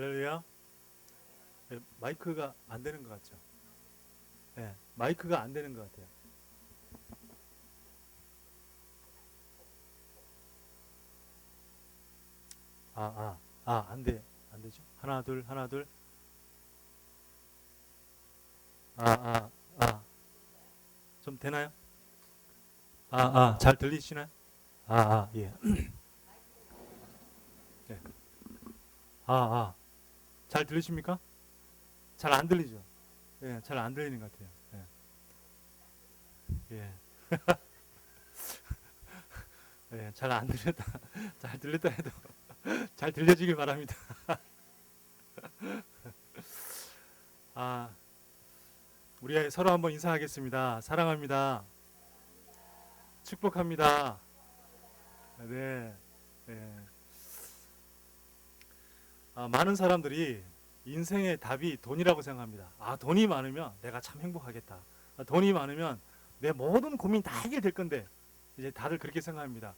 할렐루야. 네, 마이크가 안 되는 것 같죠? 네, 마이크가 안 되는 것 같아요. 안 돼. 안 되죠? 하나, 둘, 하나, 둘. 아, 아, 아. 좀 되나요? 잘 들리시나요? 예. 네. 아, 아. 잘 들리십니까? 잘 안 들리죠? 예, 잘 안 들리는 것 같아요. 예, 예, 예, 잘 안 들렸다. 잘 들렸다 해도 잘 들려지길 바랍니다. 아, 우리 서로 한번 인사하겠습니다. 사랑합니다. 축복합니다. 네. 네. 많은 사람들이 인생의 답이 돈이라고 생각합니다. 돈이 많으면 내가 참 행복하겠다. 돈이 많으면 내 모든 고민 다 해결될 건데 이제 다들 그렇게 생각합니다.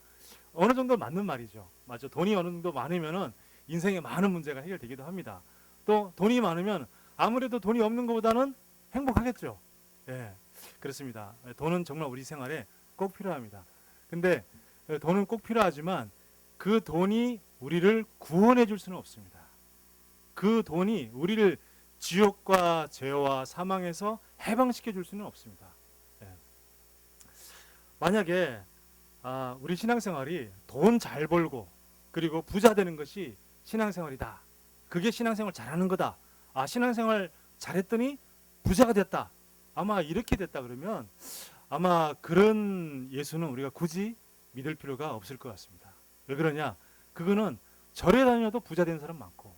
어느 정도 맞는 말이죠. 맞죠? 돈이 어느 정도 많으면은 인생의 많은 문제가 해결되기도 합니다. 또 돈이 많으면 아무래도 돈이 없는 것보다는 행복하겠죠. 예, 그렇습니다. 돈은 정말 우리 생활에 꼭 필요합니다. 근데 돈은 꼭 필요하지만 그 돈이 우리를 구원해 줄 수는 없습니다. 그 돈이 우리를 지옥과 죄와 사망에서 해방시켜 줄 수는 없습니다. 예. 만약에 우리 신앙생활이 돈 잘 벌고 그리고 부자 되는 것이 신앙생활이다. 그게 신앙생활 잘하는 거다. 신앙생활 잘했더니 부자가 됐다. 아마 이렇게 됐다 그러면 아마 그런 예수는 우리가 굳이 믿을 필요가 없을 것 같습니다. 왜 그러냐? 그거는 절에 다녀도 부자 된 사람 많고,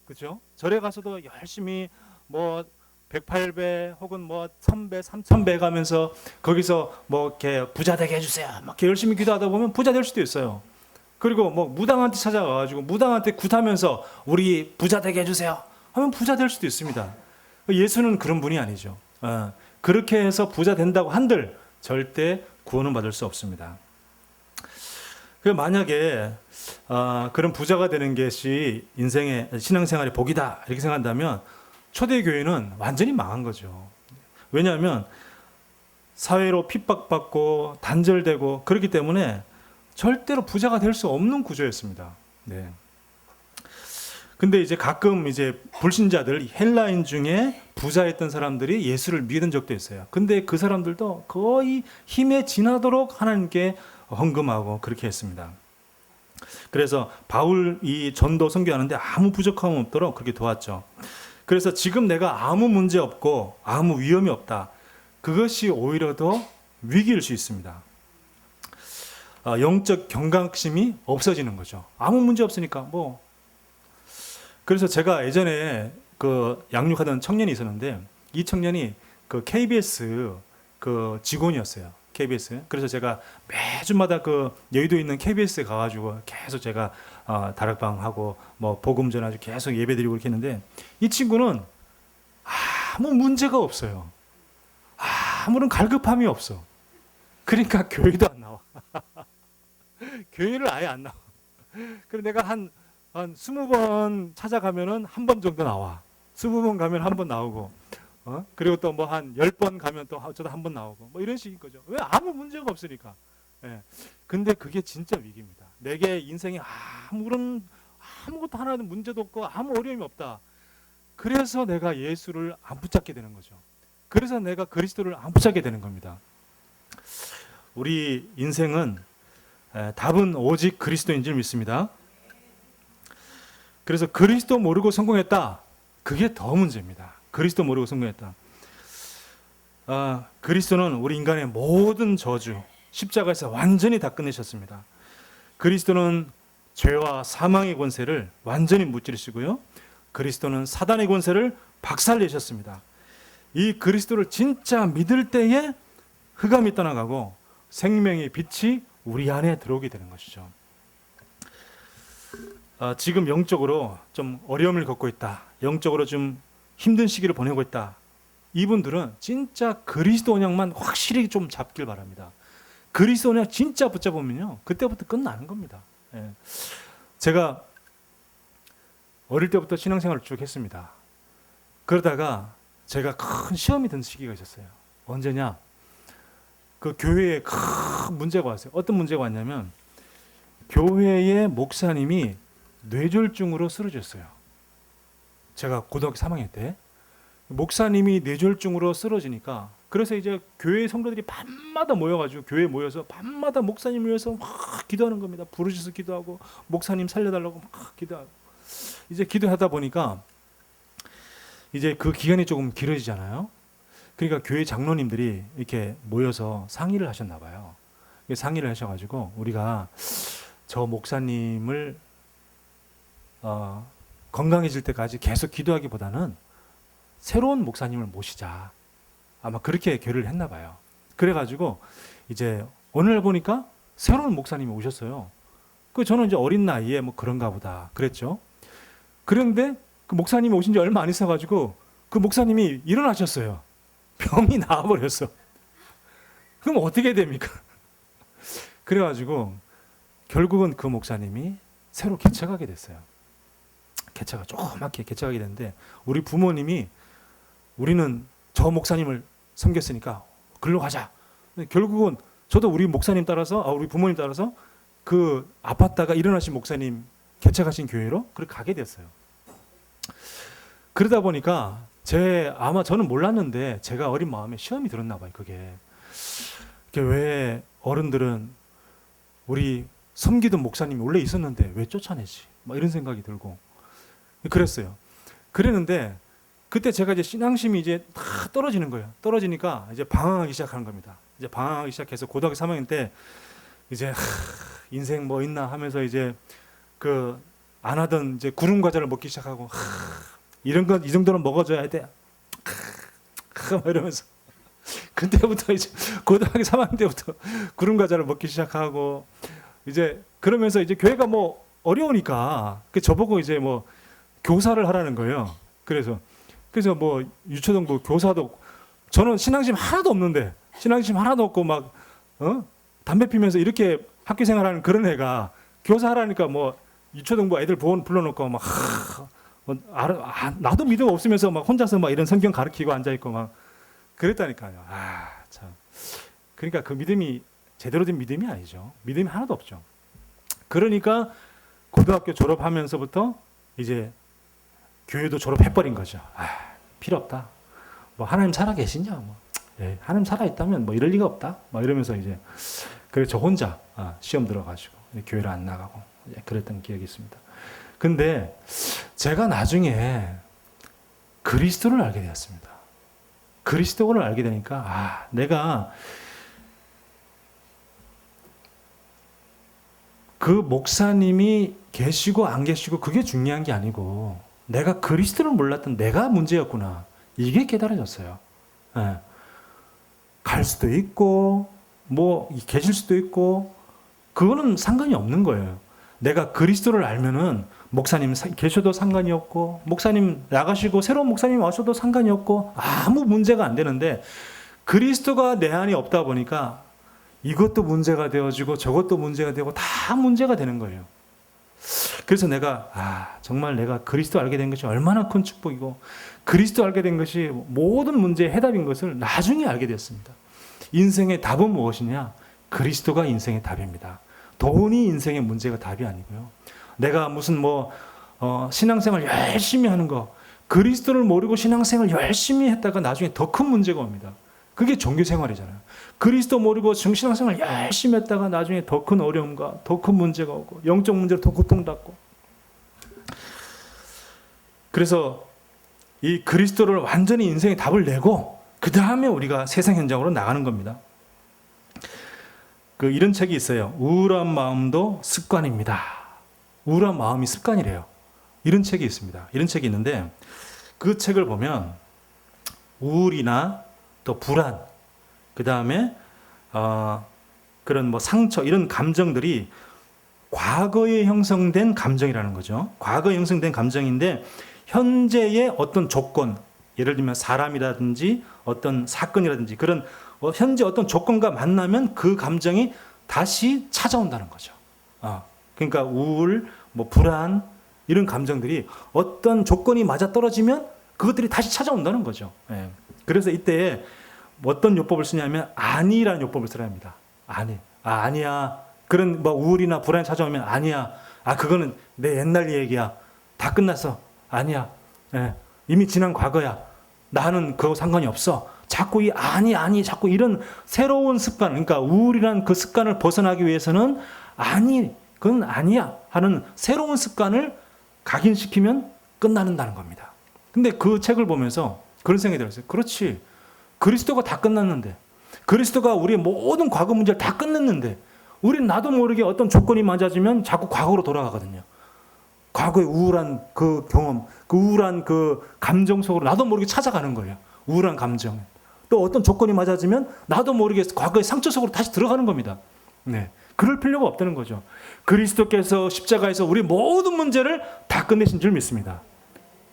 그렇죠? 절에 가서도 열심히 뭐 108배 혹은 뭐 1000배, 3000배 가면서 거기서 뭐 이렇게 부자 되게 해주세요. 막 이렇게 열심히 기도하다 보면 부자 될 수도 있어요. 그리고 뭐 무당한테 찾아가가지고 무당한테 굿하면서 우리 부자 되게 해주세요 하면 부자 될 수도 있습니다. 예수는 그런 분이 아니죠. 그렇게 해서 부자 된다고 한들 절대 구원은 받을 수 없습니다. 만약에 그런 부자가 되는 것이 인생의 신앙생활의 복이다 이렇게 생각한다면 초대교회는 완전히 망한 거죠. 왜냐하면 사회로 핍박받고 단절되고 그렇기 때문에 절대로 부자가 될 수 없는 구조였습니다. 네. 근데 이제 가끔 이제 불신자들 헬라인 중에 부자였던 사람들이 예수를 믿은 적도 있어요. 근데 그 사람들도 거의 힘에 지나도록 하나님께 헌금하고 그렇게 했습니다. 그래서 바울이 전도 선교하는데 아무 부족함 없도록 그렇게 도왔죠. 그래서 지금 내가 아무 문제 없고 아무 위험이 없다. 그것이 오히려 더 위기일 수 있습니다. 영적 경각심이 없어지는 거죠. 아무 문제 없으니까 뭐. 그래서 제가 예전에 그 양육하던 청년이 있었는데 이 청년이 그 KBS 그 직원이었어요. KBS. 그래서 제가 매주마다 그 여의도에 있는 KBS에 가가지고 계속 제가 다락방하고 뭐 복음 전하고 계속 예배드리고 이렇게 했는데 이 친구는 아무 문제가 없어요. 아무런 갈급함이 없어. 그러니까 교회도 안 나와. 교회를 아예 안 나와. 그래서 내가 한 20번 찾아가면은 한 번 정도 나와. 20번 가면 한 번 나오고, 그리고 또 뭐 한 10번 가면 또 저도 한 번 나오고, 뭐 이런 식인 거죠. 왜? 아무 문제가 없으니까. 예. 근데 그게 진짜 위기입니다. 내게 인생에 아무것도 하나도 문제도 없고 아무 어려움이 없다. 그래서 내가 예수를 안 붙잡게 되는 거죠. 그래서 내가 그리스도를 안 붙잡게 되는 겁니다. 우리 인생은 답은 오직 그리스도인 줄 믿습니다. 그래서 그리스도 모르고 성공했다. 그게 더 문제입니다. 그리스도 모르고 성공했다. 그리스도는 우리 인간의 모든 저주, 십자가에서 완전히 다 끝내셨습니다. 그리스도는 죄와 사망의 권세를 완전히 무찌르시고요. 그리스도는 사단의 권세를 박살내셨습니다. 이 그리스도를 진짜 믿을 때에 흑암이 떠나가고 생명의 빛이 우리 안에 들어오게 되는 것이죠. 지금 영적으로 좀 어려움을 겪고 있다. 영적으로 좀 힘든 시기를 보내고 있다. 이분들은 진짜 그리스도 언약만 확실히 좀 잡길 바랍니다. 그리스도 언약 진짜 붙잡으면요. 그때부터 끝나는 겁니다. 예. 제가 어릴 때부터 신앙생활을 쭉 했습니다. 그러다가 제가 큰 시험이 든 시기가 있었어요. 언제냐? 그 교회에 큰 문제가 왔어요. 어떤 문제가 왔냐면 교회의 목사님이 뇌졸중으로 쓰러졌어요. 제가 고등학교 3학년 때 목사님이 뇌졸중으로 쓰러지니까, 그래서 이제 교회 성도들이 밤마다 모여가지고 교회에 모여서 밤마다 목사님 위해서 막 기도하는 겁니다. 부르짖어서 기도하고 목사님 살려달라고 막 기도하고. 이제 기도하다 보니까 이제 그 기간이 조금 길어지잖아요. 그러니까 교회 장로님들이 이렇게 모여서 상의를 하셨나 봐요. 상의를 하셔가지고 우리가 저 목사님을 건강해질 때까지 계속 기도하기보다는 새로운 목사님을 모시자. 아마 그렇게 결의를 했나 봐요. 그래가지고 이제 어느 날 보니까 새로운 목사님이 오셨어요. 그 저는 이제 어린 나이에 뭐 그런가 보다 그랬죠. 그런데 그 목사님이 오신 지 얼마 안 있어가지고 그 목사님이 일어나셨어요. 병이 나와버렸어. 그럼 어떻게 됩니까? 그래가지고 결국은 그 목사님이 새로 개척하게 됐어요. 개척가 조그맣게 개척하게 됐는데 우리 부모님이 우리는 저 목사님을 섬겼으니까 글로 가자. 결국은 저도 우리 목사님 따라서 우리 부모님 따라서 그 아팠다가 일어나신 목사님 개척하신 교회로 그렇게 가게 됐어요. 그러다 보니까 아마 저는 몰랐는데 제가 어린 마음에 시험이 들었나 봐요. 그게 왜 어른들은 우리 섬기던 목사님이 원래 있었는데 왜 쫓아내지? 막 이런 생각이 들고 그랬어요. 그랬는데 그때 제가 이제 신앙심이 이제 다 떨어지는 거예요. 떨어지니까 이제 방황하기 시작하는 겁니다. 이제 방황하기 시작해서 고등학교 3학년 때 이제 인생 뭐 있나 하면서 이제 그 안 하던 이제 구름 과자를 먹기 시작하고 이런 건 이 정도는 먹어줘야 돼. 막 이러면서 그때부터 이제 고등학교 3학년 때부터 구름 과자를 먹기 시작하고 이제 그러면서 이제 교회가 뭐 어려우니까 저보고 이제 뭐 교사를 하라는 거예요. 그래서 뭐 유초등부 교사도 저는 신앙심 하나도 없는데 신앙심 하나도 없고 막 담배 피면서 이렇게 학교 생활하는 그런 애가 교사 하라니까 뭐 유초등부 애들 불러놓고 막 나도 믿음 없으면서 막 혼자서 막 이런 성경 가르치고 앉아 있고 막 그랬다니까요. 참. 그러니까 그 믿음이 제대로 된 믿음이 아니죠. 믿음이 하나도 없죠. 그러니까 고등학교 졸업하면서부터 이제 교회도 졸업해버린 거죠. 필요 없다. 뭐 하나님 살아 계시냐? 뭐 하나님 살아 있다면 뭐 이럴 리가 없다. 막 이러면서 이제 그래서 저 혼자 시험 들어가지고 교회를 안 나가고 그랬던 기억이 있습니다. 근데 제가 나중에 그리스도를 알게 되었습니다. 그리스도를 알게 되니까 내가 그 목사님이 계시고 안 계시고 그게 중요한 게 아니고 내가 그리스도를 몰랐던 내가 문제였구나. 이게 깨달아졌어요. 갈 수도 있고 뭐 계실 수도 있고 그거는 상관이 없는 거예요. 내가 그리스도를 알면은 목사님 계셔도 상관이 없고 목사님 나가시고 새로운 목사님 와셔도 상관이 없고 아무 문제가 안 되는데 그리스도가 내 안에 없다 보니까 이것도 문제가 되어지고 저것도 문제가 되고 다 문제가 되는 거예요. 그래서 내가 정말 내가 그리스도 알게 된 것이 얼마나 큰 축복이고 그리스도 알게 된 것이 모든 문제의 해답인 것을 나중에 알게 되었습니다. 인생의 답은 무엇이냐? 그리스도가 인생의 답입니다. 돈이 인생의 문제가 답이 아니고요. 내가 무슨 신앙생활 열심히 하는 거 그리스도를 모르고 신앙생활 열심히 했다가 나중에 더 큰 문제가 옵니다. 그게 종교생활이잖아요. 그리스도 모르고 신앙생활 열심히 했다가 나중에 더 큰 어려움과 더 큰 문제가 오고 영적 문제로 더 고통받고 그래서 이 그리스도를 완전히 인생의 답을 내고 그 다음에 우리가 세상 현장으로 나가는 겁니다. 이런 책이 있어요. 우울한 마음도 습관입니다. 우울한 마음이 습관이래요. 이런 책이 있습니다. 이런 책이 있는데 그 책을 보면 우울이나 또 불안, 그 다음에 그런 상처 이런 감정들이 과거에 형성된 감정이라는 거죠. 과거에 형성된 감정인데 현재의 어떤 조건, 예를 들면 사람이라든지 어떤 사건이라든지 그런 현재 어떤 조건과 만나면 그 감정이 다시 찾아온다는 거죠. 그러니까 우울, 불안, 이런 감정들이 어떤 조건이 맞아 떨어지면 그것들이 다시 찾아온다는 거죠. 예. 그래서 이때 어떤 요법을 쓰냐면 아니라는 요법을 쓰라 합니다. 아니, 아니야. 그런 뭐 우울이나 불안이 찾아오면 아니야. 그거는 내 옛날 얘기야. 다 끝났어. 아니야. 예. 이미 지난 과거야. 나는 그거 상관이 없어. 자꾸 이 아니 자꾸 이런 새로운 습관, 그러니까 우울이란 그 습관을 벗어나기 위해서는 아니, 그건 아니야 하는 새로운 습관을 각인시키면 끝나는다는 겁니다. 근데 그 책을 보면서 그런 생각이 들었어요. 그렇지. 그리스도가 다 끝났는데, 그리스도가 우리의 모든 과거 문제를 다 끝냈는데, 우리는 나도 모르게 어떤 조건이 맞아지면 자꾸 과거로 돌아가거든요. 과거의 우울한 그 경험, 그 우울한 그 감정 속으로 나도 모르게 찾아가는 거예요. 우울한 감정. 또 어떤 조건이 맞아지면 나도 모르게 과거의 상처 속으로 다시 들어가는 겁니다. 네. 그럴 필요가 없다는 거죠. 그리스도께서 십자가에서 우리 모든 문제를 다 끝내신 줄 믿습니다.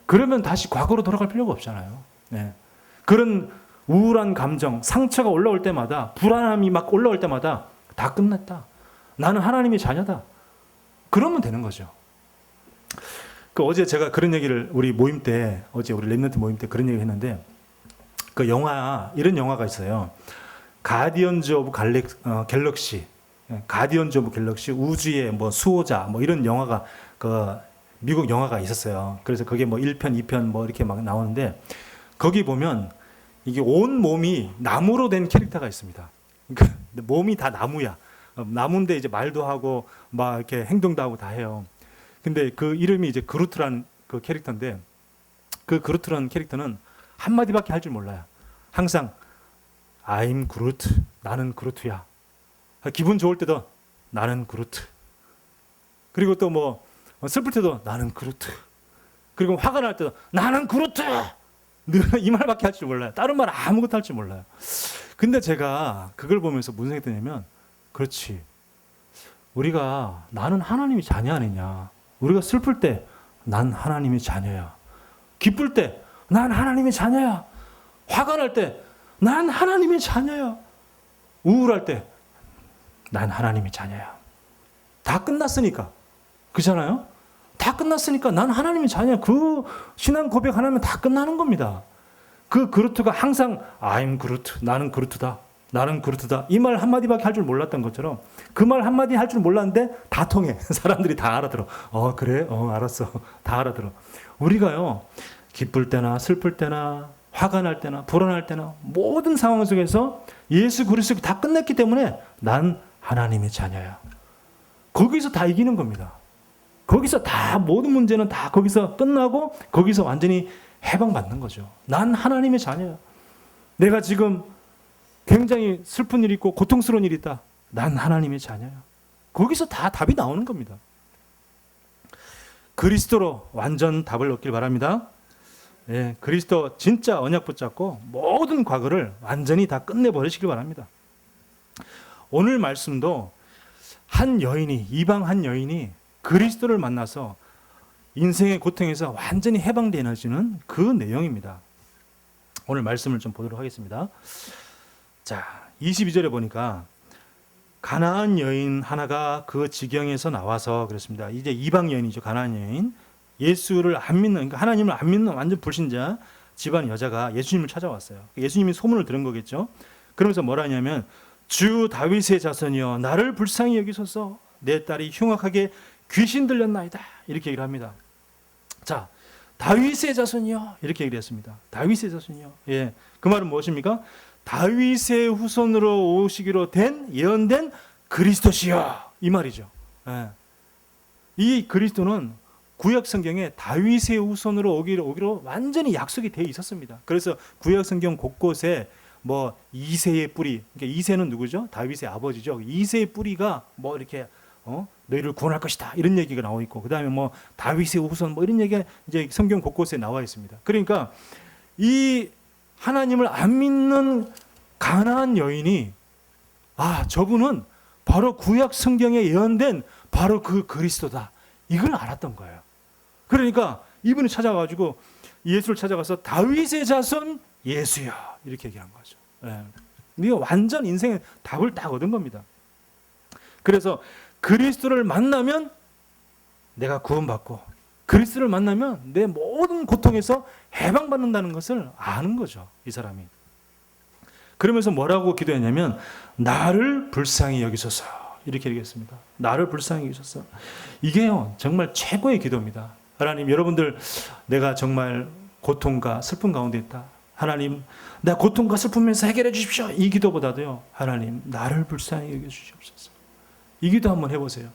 그러면 다시 과거로 돌아갈 필요가 없잖아요. 네. 그런 우울한 감정, 상처가 올라올 때마다, 불안함이 막 올라올 때마다 다 끝났다. 나는 하나님의 자녀다. 그러면 되는 거죠. 어제 제가 그런 얘기를 우리 모임 때, 어제 우리 랩런트 모임 때 그런 얘기를 했는데, 그 영화, 이런 영화가 있어요. 가디언즈 오브 갤럭시. 가디언즈 오브 갤럭시, 우주의 뭐 수호자, 뭐 이런 영화가, 그 미국 영화가 있었어요. 그래서 그게 뭐 1편, 2편 뭐 이렇게 막 나오는데, 거기 보면 이게 온 몸이 나무로 된 캐릭터가 있습니다. 그러니까 몸이 다 나무야. 나무인데 이제 말도 하고 막 이렇게 행동도 하고 다 해요. 근데 그 이름이 이제 그루트라는 그 캐릭터인데, 그 그루트라는 캐릭터는 한마디밖에 할 줄 몰라요. 항상 I'm Groot, 나는 그루트야. 기분 좋을 때도 나는 그루트. 그리고 또 뭐 슬플 때도 나는 그루트. 그리고 화가 날 때도 나는 그루트. 이 말밖에 할 줄 몰라요. 다른 말 아무것도 할 줄 몰라요. 근데 제가 그걸 보면서 무슨 생각이 드냐면, 그렇지. 우리가 나는 하나님의 자녀 아니냐. 우리가 슬플 때 난 하나님의 자녀야. 기쁠 때 난 하나님의 자녀야. 화가 날 때 난 하나님의 자녀야. 우울할 때 난 하나님의 자녀야. 다 끝났으니까. 그렇잖아요? 다 끝났으니까 난 하나님의 자녀야. 그 신앙 고백 하나면 다 끝나는 겁니다. 그 그루트가 항상 I'm 그루트, 나는 그루트다. 나는 그루트다. 이 말 한마디밖에 할 줄 몰랐던 것처럼 그 말 한마디 할 줄 몰랐는데 다 통해. 사람들이 다 알아들어. 그래? 알았어. 다 알아들어. 우리가요, 기쁠 때나 슬플 때나 화가 날 때나 불안할 때나 모든 상황 속에서 예수 그리스도가 다 끝냈기 때문에 난 하나님의 자녀야. 거기서 다 이기는 겁니다. 거기서 다 모든 문제는 다 거기서 끝나고 거기서 완전히 해방받는 거죠. 난 하나님의 자녀야. 내가 지금 굉장히 슬픈 일이 있고 고통스러운 일이 있다. 난 하나님의 자녀야. 거기서 다 답이 나오는 겁니다. 그리스도로 완전 답을 얻길 바랍니다. 예, 그리스도 진짜 언약 붙잡고 모든 과거를 완전히 다 끝내버리시길 바랍니다. 오늘 말씀도 한 여인이, 이방 한 여인이 그리스도를 만나서 인생의 고통에서 완전히 해방되어지는 그 내용입니다. 오늘 말씀을 좀 보도록 하겠습니다. 자, 22절에 보니까 가나안 여인 하나가 그 지경에서 나와서 그랬습니다. 이제 이방 여인이죠. 가나안 여인. 예수를 안 믿는, 그러니까 하나님을 안 믿는 완전 불신자 집안 여자가 예수님을 찾아왔어요. 예수님이 소문을 들은 거겠죠. 그러면서 뭐라 하냐면, 주 다윗의 자손이여 나를 불쌍히 여기소서. 내 딸이 흉악하게 귀신 들렸나이다. 이렇게 얘기를 합니다. 자, 다윗의 자손이여 이렇게 얘기를 했습니다. 다윗의 자손이여. 예, 그 말은 무엇입니까? 다윗의 후손으로 오시기로 예언된 그리스도시여, 이 말이죠. 예. 이 그리스도는 구약 성경에 다윗의 후손으로 오기로 완전히 약속이 되어 있었습니다. 그래서 구약 성경 곳곳에 뭐 이새의 뿌리, 그러니까 이새는 누구죠? 다윗의 아버지죠. 이새의 뿌리가 뭐 이렇게 너희를 구원할 것이다 이런 얘기가 나와 있고, 그 다음에 뭐 다윗의 후손 뭐 이런 얘기가 이제 성경 곳곳에 나와 있습니다. 그러니까 이 하나님을 안 믿는 가나안 여인이 저분은 바로 구약 성경에 예언된 바로 그 그리스도다, 이걸 알았던 거예요. 그러니까 이분이 찾아가지고 예수를 찾아가서 다윗의 자손 예수야 이렇게 얘기한 거죠. 이거 완전 인생의 답을 딱 얻은 겁니다. 그래서 그리스도를 만나면 내가 구원받고 그리스도를 만나면 내 모든 고통에서 해방받는다는 것을 아는 거죠, 이 사람이. 그러면서 뭐라고 기도했냐면 나를 불쌍히 여기소서 이렇게 얘기했습니다. 나를 불쌍히 여기소서. 이게요 정말 최고의 기도입니다. 하나님, 여러분들 내가 정말 고통과 슬픔 가운데 있다. 하나님, 내 고통과 슬픔에서 해결해 주십시오. 이 기도보다도요, 하나님 나를 불쌍히 여겨 주시옵소서. 이 기도 한번 해보세요.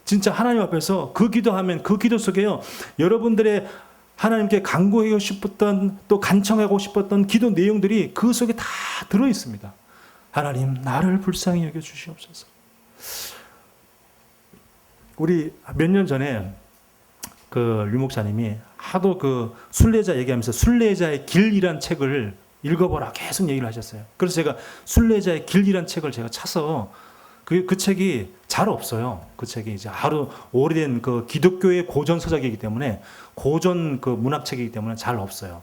진짜 하나님 앞에서 그 기도하면 그 기도 속에요 여러분들의 하나님께 간구하고 싶었던, 또 간청하고 싶었던 기도 내용들이 그 속에 다 들어있습니다. 하나님 나를 불쌍히 여겨 주시옵소서. 우리 몇 년 전에 그 류 목사님이 하도 그 순례자 얘기하면서 순례자의 길이란 책을 읽어보라 계속 얘기를 하셨어요. 그래서 제가 순례자의 길이란 책을 제가 차서 그 책이 잘 없어요. 그 책이 이제 하루 오래된 그 기독교의 고전 서적이기 때문에 고전 그 문학책이기 때문에 잘 없어요.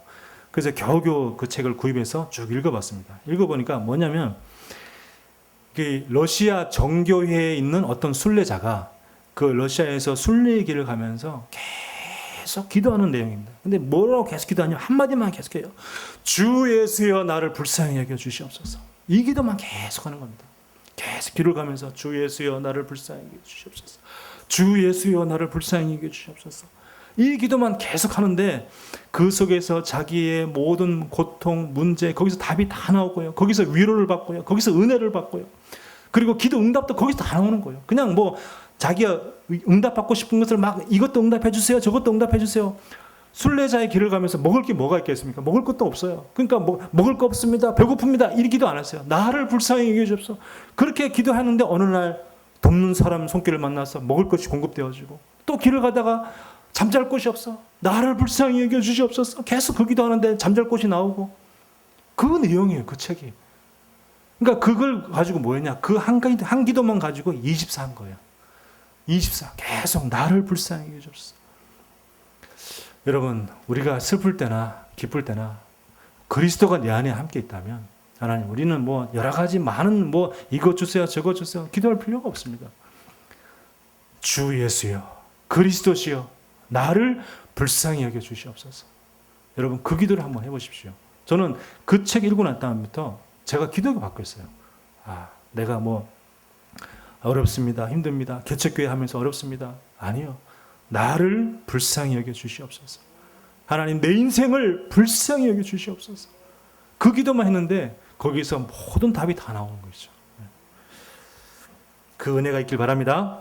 그래서 겨우겨우 그 책을 구입해서 쭉 읽어봤습니다. 읽어보니까 뭐냐면 그 러시아 정교회에 있는 어떤 순례자가 그 러시아에서 순례의 길을 가면서 계속 기도하는 내용입니다. 근데 뭐라고 계속 기도하냐면 한마디만 계속해요. 주 예수여 나를 불쌍히 여겨 주시옵소서. 이 기도만 계속 하는 겁니다. 계속 길을 가면서 주 예수여 나를 불쌍히 여겨 주시옵소서. 주 예수여 나를 불쌍히 여겨 주시옵소서. 이 기도만 계속 하는데 그 속에서 자기의 모든 고통, 문제, 거기서 답이 다 나오고요. 거기서 위로를 받고요. 거기서 은혜를 받고요. 그리고 기도 응답도 거기서 다 나오는 거예요. 그냥 뭐 자기가 응답받고 싶은 것을 막 이것도 응답해 주세요. 저것도 응답해 주세요. 순례자의 길을 가면서 먹을 게 뭐가 있겠습니까? 먹을 것도 없어요. 그러니까 먹을 거 없습니다. 배고픕니다. 이 기도 안 했어요. 나를 불쌍히 여겨 주옵소서. 그렇게 기도하는데 어느 날 돕는 사람 손길을 만나서 먹을 것이 공급되어지고 또 길을 가다가 잠잘 곳이 없어. 나를 불쌍히 여겨 주시옵소서. 계속 그 기도하는데 잠잘 곳이 나오고 그 내용이에요. 그 책이. 그러니까 그걸 가지고 뭐였냐? 그 한 기도만 가지고 24한 거예요. 24. 계속 나를 불쌍히 여겨 주옵소서. 여러분, 우리가 슬플 때나 기쁠 때나 그리스도가 내 안에 함께 있다면 하나님, 우리는 뭐 여러 가지 많은 뭐 이것 주세요, 저것 주세요 기도할 필요가 없습니다. 주 예수여, 그리스도시여, 나를 불쌍히 여겨 주시옵소서. 여러분, 그 기도를 한번 해보십시오. 저는 그 책 읽고 난 다음부터 제가 기도가 바뀌었어요. 내가 뭐 어렵습니다, 힘듭니다, 개척교회 하면서 어렵습니다. 아니요. 나를 불쌍히 여겨 주시옵소서. 하나님, 내 인생을 불쌍히 여겨 주시옵소서. 그 기도만 했는데 거기서 모든 답이 다 나오는 거죠. 그 은혜가 있길 바랍니다.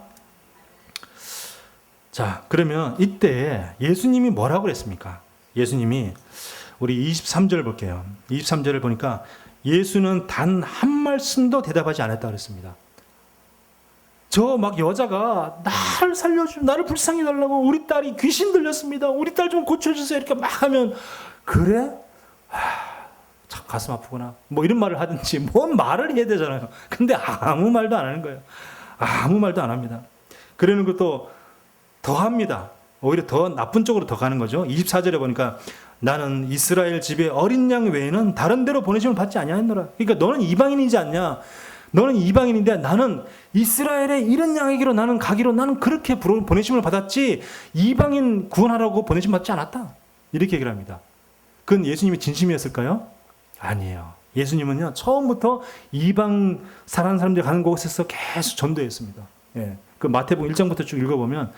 자, 그러면 이때 예수님이 뭐라고 그랬습니까? 예수님이 우리 23절 볼게요. 23절을 보니까 예수는 단 한 말씀도 대답하지 않았다 그랬습니다. 저 막 여자가 나를 살려주고 나를 불쌍히 달라고, 우리 딸이 귀신 들렸습니다, 우리 딸 좀 고쳐주세요 이렇게 막 하면, 그래? 참 가슴 아프구나 뭐 이런 말을 하든지 뭔 말을 해야 되잖아요. 근데 아무 말도 안 하는 거예요. 아무 말도 안 합니다. 그러는 것도 더 합니다. 오히려 더 나쁜 쪽으로 더 가는 거죠. 24절에 보니까 나는 이스라엘 집에 어린 양 외에는 다른 데로 보내심을 받지 아니하였노라. 그러니까 너는 이방인이지 않냐? 너는 이방인인데 나는 이스라엘의 이런 양에게로 나는 가기로 나는 그렇게 보내심을 받았지 이방인 구원하라고 보내심 받지 않았다. 이렇게 얘기를 합니다. 그건 예수님이 진심이었을까요? 아니에요. 예수님은요, 처음부터 이방 사람들이 가는 곳에서 계속 전도했습니다. 예. 그 마태복음 1장부터 쭉 읽어보면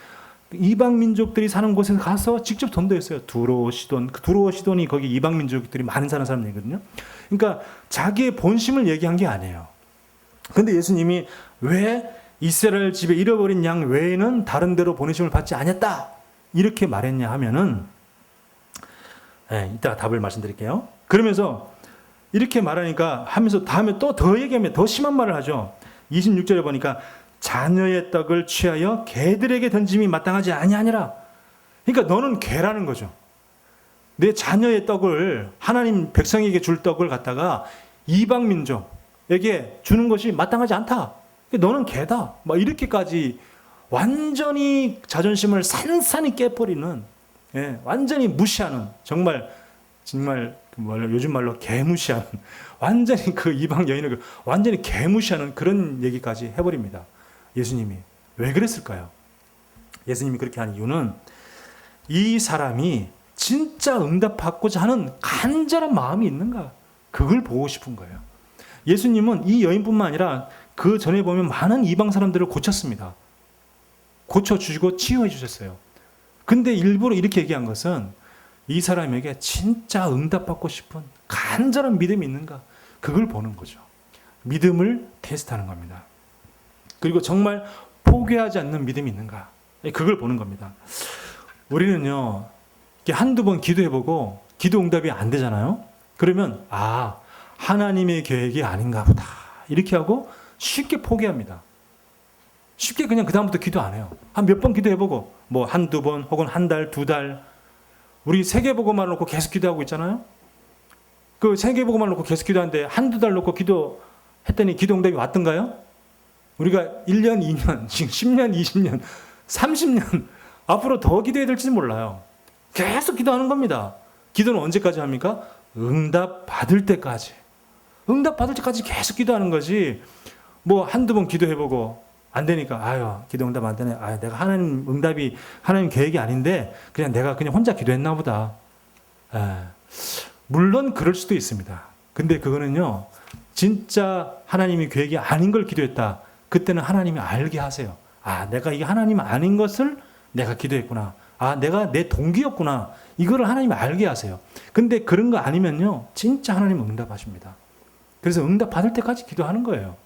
이방 민족들이 사는 곳에 가서 직접 전도했어요. 두로, 시돈이 거기 이방 민족들이 많은 사는 사람들이거든요. 그러니까 자기의 본심을 얘기한 게 아니에요. 근데 예수님이 왜 이스라엘 집에 잃어버린 양 외에는 다른 데로 보내심을 받지 않았다 이렇게 말했냐 하면은, 이따가 답을 말씀드릴게요. 그러면서 이렇게 말하니까 하면서 다음에 또 더 얘기하면 더 심한 말을 하죠. 26절에 보니까 자녀의 떡을 취하여 개들에게 던짐이 마땅하지 아니하니라. 그러니까 너는 개라는 거죠. 내 자녀의 떡을, 하나님 백성에게 줄 떡을 갖다가 이방 민족에게 주는 것이 마땅하지 않다. 너는 개다. 막 이렇게까지 완전히 자존심을 산산히 깨버리는, 완전히 무시하는, 정말 요즘 말로 개무시하는, 완전히 그 이방 여인을 완전히 개무시하는 그런 얘기까지 해버립니다. 예수님이 왜 그랬을까요? 예수님이 그렇게 한 이유는 이 사람이 진짜 응답받고자 하는 간절한 마음이 있는가? 그걸 보고 싶은 거예요. 예수님은 이 여인뿐만 아니라 그 전에 보면 많은 이방 사람들을 고쳤습니다. 고쳐주시고 치유해 주셨어요. 근데 일부러 이렇게 얘기한 것은 이 사람에게 진짜 응답받고 싶은 간절한 믿음이 있는가? 그걸 보는 거죠. 믿음을 테스트하는 겁니다. 그리고 정말 포기하지 않는 믿음이 있는가? 그걸 보는 겁니다. 우리는요, 한두 번 기도해보고 기도 응답이 안 되잖아요. 그러면 하나님의 계획이 아닌가 보다 이렇게 하고 쉽게 포기합니다. 쉽게 그냥 그다음부터 기도 안 해요. 한 몇 번 기도해보고 뭐 한두 번 혹은 한 달, 두 달 우리 세계복음만 놓고 계속 기도하고 있잖아요. 그 세계복음만 놓고 계속 기도하는데 한두 달 놓고 기도했더니 기도 응답이 왔던가요? 우리가 1년, 2년, 지금 10년, 20년, 30년 앞으로 더 기도해야 될지는 몰라요. 계속 기도하는 겁니다. 기도는 언제까지 합니까? 응답 받을 때까지. 응답 받을 때까지 계속 기도하는 거지. 뭐 한두 번 기도해보고 안 되니까 기도 응답 안 되네. 내가 하나님 계획이 아닌데 그냥 내가 그냥 혼자 기도했나 보다. 물론 그럴 수도 있습니다. 근데 그거는요, 진짜 하나님이 계획이 아닌 걸 기도했다. 그때는 하나님이 알게 하세요. 내가 이게 하나님 아닌 것을 내가 기도했구나. 내가 내 동기였구나. 이거를 하나님이 알게 하세요. 근데 그런 거 아니면요, 진짜 하나님 응답하십니다. 그래서 응답 받을 때까지 기도하는 거예요.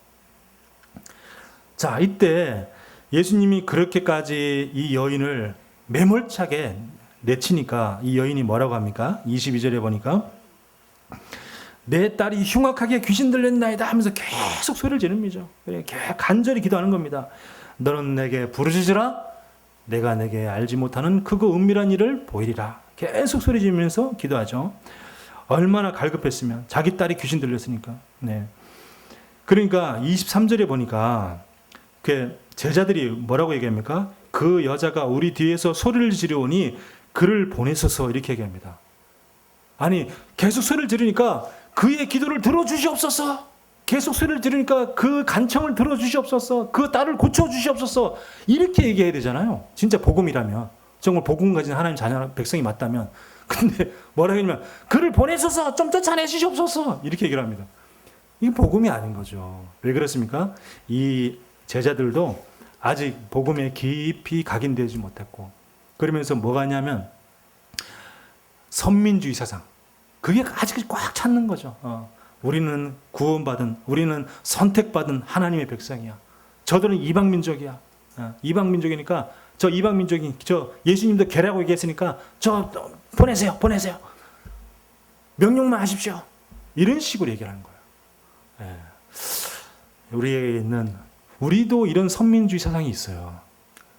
자, 이때 예수님이 그렇게까지 이 여인을 매몰차게 내치니까 이 여인이 뭐라고 합니까? 22절에 보니까 내 딸이 흉악하게 귀신 들렸나이다 하면서 계속 소리를 지릅니다. 간절히 기도하는 겁니다. 너는 내게 부르짖으라. 내가 내게 알지 못하는 크고 은밀한 일을 보이리라. 계속 소리 지르면서 기도하죠. 얼마나 갈급했으면, 자기 딸이 귀신 들렸으니까. 네. 그러니까 23절에 보니까 그 제자들이 뭐라고 얘기합니까? 그 여자가 우리 뒤에서 소리를 지르오니 그를 보내소서 이렇게 얘기합니다. 아니, 계속 소리를 지르니까 그의 기도를 들어주시옵소서. 계속 소리를 지르니까 그 간청을 들어주시옵소서. 그 딸을 고쳐주시옵소서. 이렇게 얘기해야 되잖아요. 진짜 복음이라면. 정말 복음 가진 하나님 자녀 백성이 맞다면. 근데 뭐라고 하냐면 그를 보내소서. 좀 쫓아내주시옵소서. 이렇게 얘기를 합니다. 이게 복음이 아닌 거죠. 왜 그렇습니까? 이 제자들도 아직 복음에 깊이 각인되지 못했고, 그러면서 뭐가 있냐면 선민주의 사상, 그게 아직 꽉 찼는 거죠. 우리는 구원받은, 우리는 선택받은 하나님의 백성이야. 저들은 이방민족이야. 이방민족이니까 저 이방민족이 저 예수님도 계라고 얘기했으니까 저 보내세요. 명령만 하십시오. 이런 식으로 얘기하는 거예요. 우리도 이런 선민주의 사상이 있어요.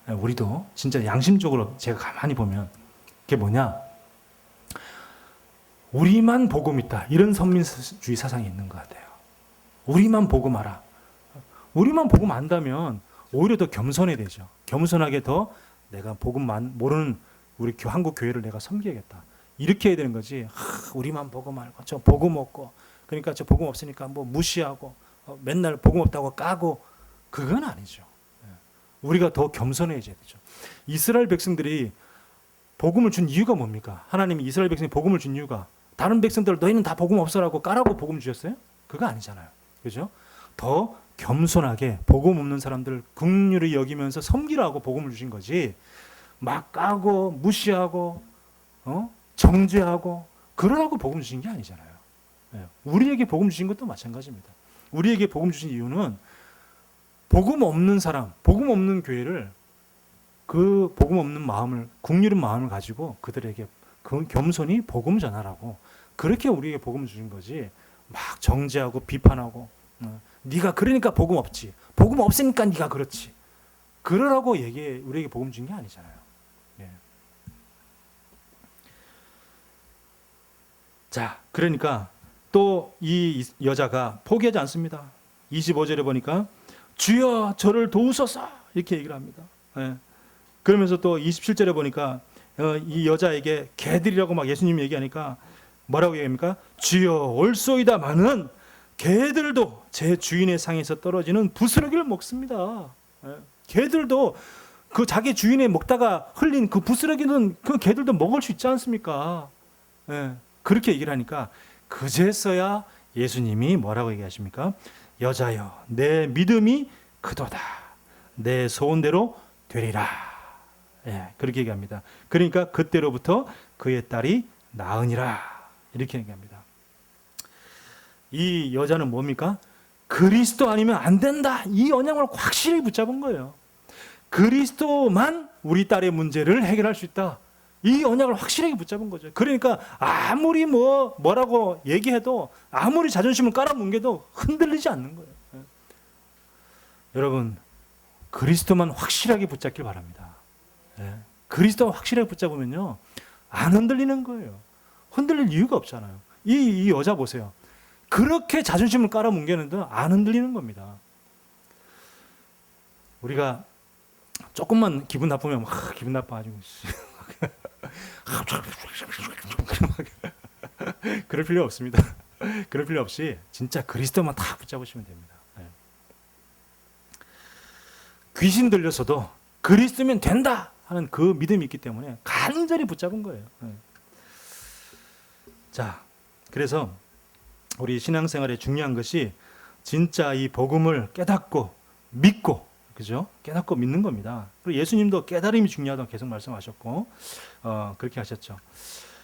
우리도 진짜 양심적으로 제가 가만히 보면 그게 뭐냐? 우리만 복음 있다. 이런 선민주의 사상이 있는 것 같아요. 우리만 복음하라. 우리만 복음 안다면 오히려 더 겸손해되죠. 겸손하게 더 내가 복음만 모르는 우리 한국 교회를 내가 섬기겠다. 이렇게 해야 되는 거지. 우리만 복음 알고 저 복음 없고, 그러니까 저 복음 없으니까 뭐 무시하고 맨날 복음 없다고 까고, 그건 아니죠. 우리가 더 겸손해져야 되죠. 이스라엘 백성들이 복음을 준 이유가 뭡니까? 하나님이 이스라엘 백성이 복음을 준 이유가 다른 백성들 너희는 다 복음 없어라고 까라고 복음 주셨어요? 그거 아니잖아요. 그죠? 더 겸손하게 복음 없는 사람들을 긍휼히 여기면서 섬기라고 복음을 주신 거지, 막 까고 무시하고 정죄하고 그러라고 복음 주신 게 아니잖아요. 우리에게 복음 주신 것도 마찬가지입니다. 우리에게 복음 주신 이유는 복음 없는 사람, 복음 없는 교회를 그 복음 없는 마음을, 긍휼한 마음을 가지고 그들에게 그 겸손히 복음 전하라고, 그렇게 우리에게 복음 주신 거지, 막 정죄하고 비판하고 네가 그러니까 복음 없지, 복음 없으니까 네가 그렇지, 그러라고 우리에게 복음 준 게 아니잖아요. 자, 그러니까 또 이 여자가 포기하지 않습니다. 25절에 보니까 주여 저를 도우소서 이렇게 얘기를 합니다. 그러면서 또 27절에 보니까 이 여자에게 개들이라고 막 예수님이 얘기하니까 뭐라고 얘기합니까? 주여 올소이다마는 개들도 제 주인의 상에서 떨어지는 부스러기를 먹습니다. 개들도 그 자기 주인의 먹다가 흘린 그 부스러기는 그 개들도 먹을 수 있지 않습니까? 예, 그렇게 얘기를 하니까 그제서야 예수님이 뭐라고 얘기하십니까? 여자여, 내 믿음이 크도다. 내 소원대로 되리라. 예, 그렇게 얘기합니다. 그러니까 그때로부터 그의 딸이 나으니라. 이렇게 얘기합니다. 이 여자는 뭡니까? 그리스도 아니면 안 된다. 이 언약을 확실히 붙잡은 거예요. 그리스도만 우리 딸의 문제를 해결할 수 있다. 이 언약을 확실하게 붙잡은 거죠. 그러니까 아무리 뭐라고 얘기해도 아무리 자존심을 깔아뭉개도 흔들리지 않는 거예요. 여러분, 그리스도만 확실하게 붙잡길 바랍니다. 그리스도 확실하게 붙잡으면요, 안 흔들리는 거예요. 흔들릴 이유가 없잖아요. 이 여자 보세요. 그렇게 자존심을 깔아뭉개는데 안 흔들리는 겁니다. 우리가 조금만 기분 나쁘면 막 기분 나빠가지고 그럴 필요 없습니다. 그럴 필요 없이 진짜 그리스도만 다 붙잡으시면 됩니다. 귀신 들려서도 그리스도면 된다 하는 그 믿음이 있기 때문에 간절히 붙잡은 거예요. 자, 그래서 우리 신앙생활에 중요한 것이 진짜 이 복음을 깨닫고 믿고, 그죠? 깨닫고 믿는 겁니다. 그리고 예수님도 깨달음이 중요하다고 계속 말씀하셨고, 그렇게 하셨죠.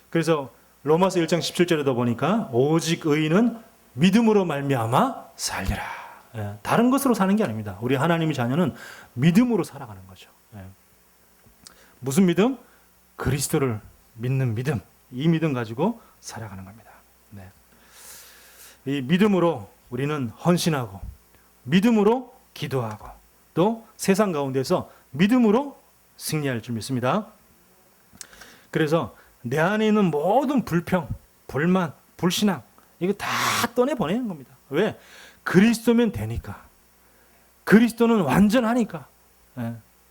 그래서 로마서 1장 17절에도 보니까 오직 의인은 믿음으로 말미암아 살리라. 다른 것으로 사는 게 아닙니다. 우리 하나님의 자녀는 믿음으로 살아가는 거죠. 무슨 믿음? 그리스도를 믿는 믿음. 이 믿음 가지고 살아가는 겁니다. 이 믿음으로 우리는 헌신하고, 믿음으로 기도하고, 또 세상 가운데서 믿음으로 승리할 줄 믿습니다. 그래서 내 안에 있는 모든 불평, 불만, 불신앙, 이거 다 떠내보내는 겁니다. 왜? 그리스도면 되니까. 그리스도는 완전하니까.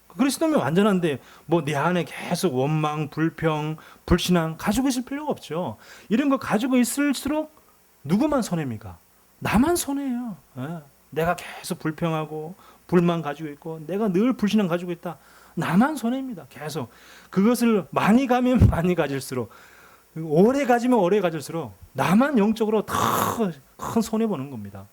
그리스도면 완전한데 뭐 내 안에 계속 원망, 불평, 불신앙 가지고 있을 필요가 없죠. 이런 거 가지고 있을수록 누구만 손해입니까? 나만 손해예요. 내가 계속 불평하고 불만 가지고 있고 내가 늘 불신앙 가지고 있다. 나만 손해입니다. 계속. 그것을 많이 가면 많이 가질수록, 오래 가지면 오래 가질수록 나만 영적으로 더 큰 손해보는 겁니다.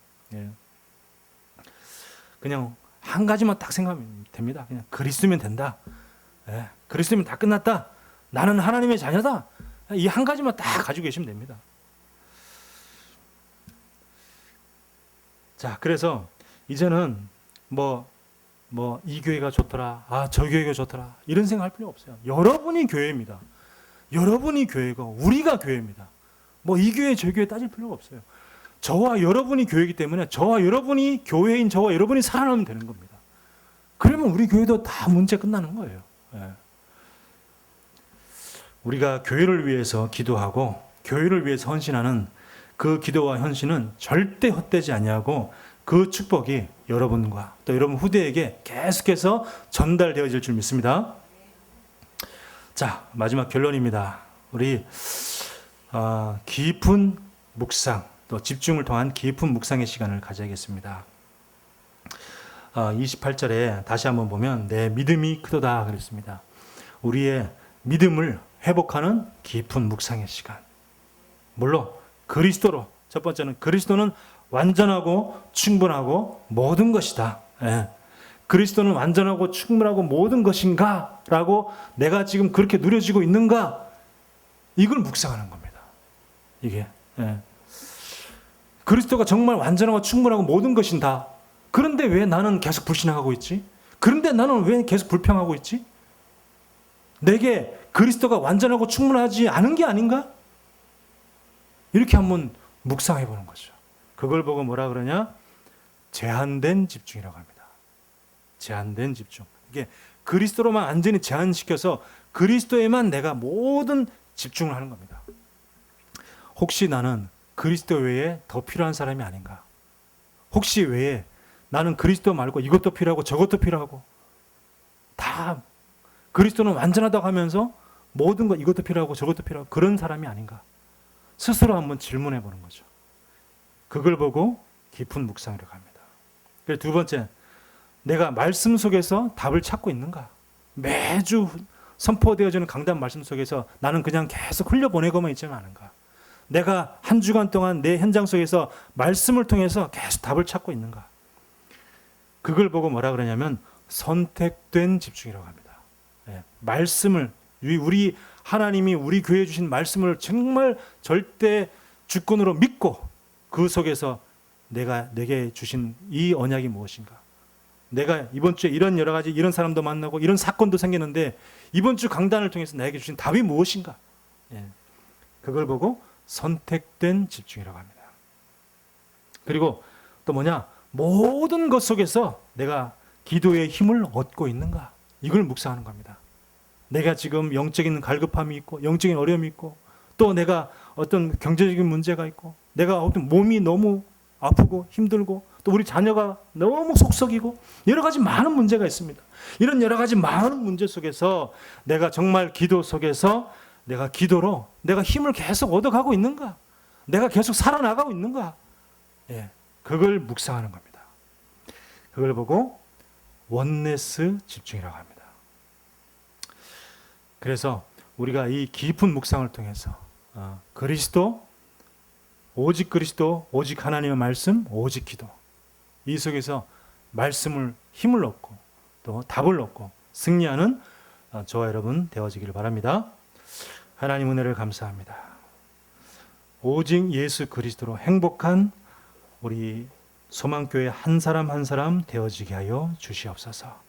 그냥 한 가지만 딱 생각하면 됩니다. 그냥 그리스도면 된다. 그리스도면 다 끝났다. 나는 하나님의 자녀다. 이 한 가지만 딱 가지고 계시면 됩니다. 자, 그래서 이제는 이 교회가 좋더라, 저 교회가 좋더라, 이런 생각할 필요 없어요. 여러분이 교회입니다. 여러분이 교회고 우리가 교회입니다. 이 교회 저 교회 따질 필요가 없어요. 저와 여러분이 교회이기 때문에 저와 여러분이 교회인 저와 여러분이 살아나면 되는 겁니다. 그러면 우리 교회도 다 문제 끝나는 거예요. 우리가 교회를 위해서 기도하고 교회를 위해서 헌신하는 그 기도와 헌신은 절대 헛되지 아니하고 그 축복이 여러분과 또 여러분 후대에게 계속해서 전달되어질 줄 믿습니다. 자, 마지막 결론입니다. 우리 깊은 묵상, 또 집중을 통한 깊은 묵상의 시간을 가져야겠습니다. 28절에 다시 한번 보면 내 믿음이 크도다 그랬습니다. 우리의 믿음을 회복하는 깊은 묵상의 시간. 물론 그리스도로, 첫 번째는 그리스도는 완전하고 충분하고 모든 것이다. 그리스도는 완전하고 충분하고 모든 것인가? 라고 내가 지금 그렇게 누려지고 있는가? 이걸 묵상하는 겁니다. 이게. 그리스도가 정말 완전하고 충분하고 모든 것인다. 그런데 왜 나는 계속 불신하고 있지? 그런데 나는 왜 계속 불평하고 있지? 내게 그리스도가 완전하고 충분하지 않은 게 아닌가? 이렇게 한번 묵상해 보는 거죠. 그걸 보고 뭐라 그러냐? 제한된 집중이라고 합니다. 제한된 집중. 이게 그리스도로만 완전히 제한시켜서 그리스도에만 내가 모든 집중을 하는 겁니다. 혹시 나는 그리스도 외에 더 필요한 사람이 아닌가? 혹시 외에 나는 그리스도 말고 이것도 필요하고 저것도 필요하고 다 그리스도는 완전하다고 하면서 모든 것 이것도 필요하고 저것도 필요하고 그런 사람이 아닌가? 스스로 한번 질문해 보는 거죠. 그걸 보고 깊은 묵상으로 갑니다. 그리고 두 번째, 내가 말씀 속에서 답을 찾고 있는가? 매주 선포되어지는 강단 말씀 속에서 나는 그냥 계속 흘려보내고만 있지는 않은가? 내가 한 주간 동안 내 현장 속에서 말씀을 통해서 계속 답을 찾고 있는가? 그걸 보고 뭐라 그러냐면 선택된 집중이라고 합니다. 말씀을, 우리 하나님이 우리 교회에 주신 말씀을 정말 절대 주권으로 믿고 그 속에서 내게 주신 이 언약이 무엇인가? 내가 이번 주에 이런 여러 가지 이런 사람도 만나고 이런 사건도 생기는데 이번 주 강단을 통해서 나에게 주신 답이 무엇인가? 그걸 보고 선택된 집중이라고 합니다. 그리고 또 뭐냐? 모든 것 속에서 내가 기도의 힘을 얻고 있는가? 이걸 묵상하는 겁니다. 내가 지금 영적인 갈급함이 있고 영적인 어려움이 있고 또 내가 어떤 경제적인 문제가 있고 내가 어떤 몸이 너무 아프고 힘들고 또 우리 자녀가 너무 속썩이고 여러 가지 많은 문제가 있습니다. 이런 여러 가지 많은 문제 속에서 내가 정말 기도 속에서 내가 기도로 내가 힘을 계속 얻어가고 있는가? 내가 계속 살아나가고 있는가? 그걸 묵상하는 겁니다. 그걸 보고 원네스 집중이라고 합니다. 그래서 우리가 이 깊은 묵상을 통해서 그리스도, 오직 하나님의 말씀, 오직 기도 이 속에서 말씀을 힘을 얻고 또 답을 얻고 승리하는 저와 여러분 되어지기를 바랍니다. 하나님 은혜를 감사합니다. 오직 예수 그리스도로 행복한 우리 소망교회 한 사람 한 사람 되어지게 하여 주시옵소서.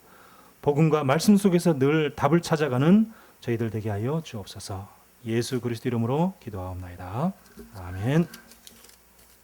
복음과 말씀 속에서 늘 답을 찾아가는 저희들 되게 하여 주옵소서. 예수 그리스도 이름으로 기도하옵나이다. 아멘.